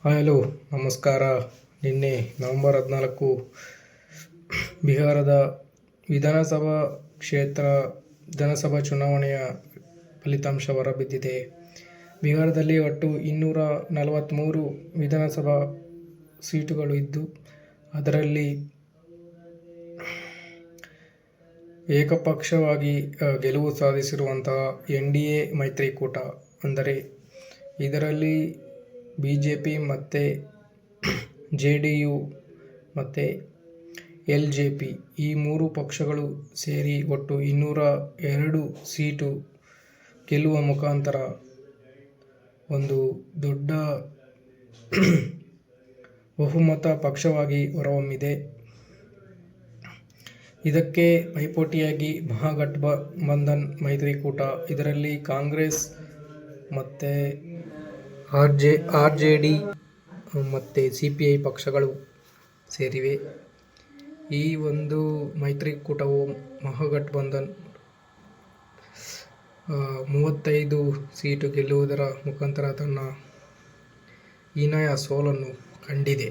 Hello ನಮಸ್ಕಾರ. ನಿನ್ನೆ November 14 ಬಿಹಾರದ ವಿಧಾನಸಭಾ ಚುನಾವಣೆಯ ಫಲಿತಾಂಶ ಹೊರಬಿದ್ದಿದೆ. ಬಿಹಾರದಲ್ಲಿ ಒಟ್ಟು 243 ವಿಧಾನಸಭಾ ಸೀಟುಗಳು ಇದ್ದು, ಅದರಲ್ಲಿ ಏಕಪಕ್ಷವಾಗಿ ಗೆಲುವು ಸಾಧಿಸಿರುವಂತಹ ಎನ್ಡಿಎ ಮೈತ್ರಿಕೂಟ, ಅಂದರೆ ಇದರಲ್ಲಿ ಬಿಜೆಪಿ ಮತ್ತು ಜೆಡಿಯು ಮತ್ತು ಎಲ್ಜೆಪಿ ಈ ಮೂರು ಪಕ್ಷಗಳು ಸೇರಿ ಒಟ್ಟು 202 ಸೀಟು ಗೆಲ್ಲುವ ಮುಖಾಂತರ ಒಂದು ದೊಡ್ಡ ಬಹುಮತ ಪಕ್ಷವಾಗಿ ಹೊರಹೊಮ್ಮಿದೆ. ಇದಕ್ಕೆ ಪೈಪೋಟಿಯಾಗಿ ಮಹಾಗಠಬಂಧನ್ ಮೈತ್ರಿಕೂಟ, ಇದರಲ್ಲಿ ಕಾಂಗ್ರೆಸ್ ಮತ್ತು ಆರ್ಜೆಡಿ ಮತ್ತು ಸಿಪಿಐ ಪಕ್ಷಗಳು ಸೇರಿವೆ. ಈ ಒಂದು ಮೈತ್ರಿಕೂಟವು ಮಹಾಗಠಬಂಧನ್ 35 ಸೀಟು ಗೆಲ್ಲುವುದರ ಮುಖಾಂತರ ತನ್ನ ಹೀನಾಯ ಸೋಲನ್ನು ಕಂಡಿದೆ.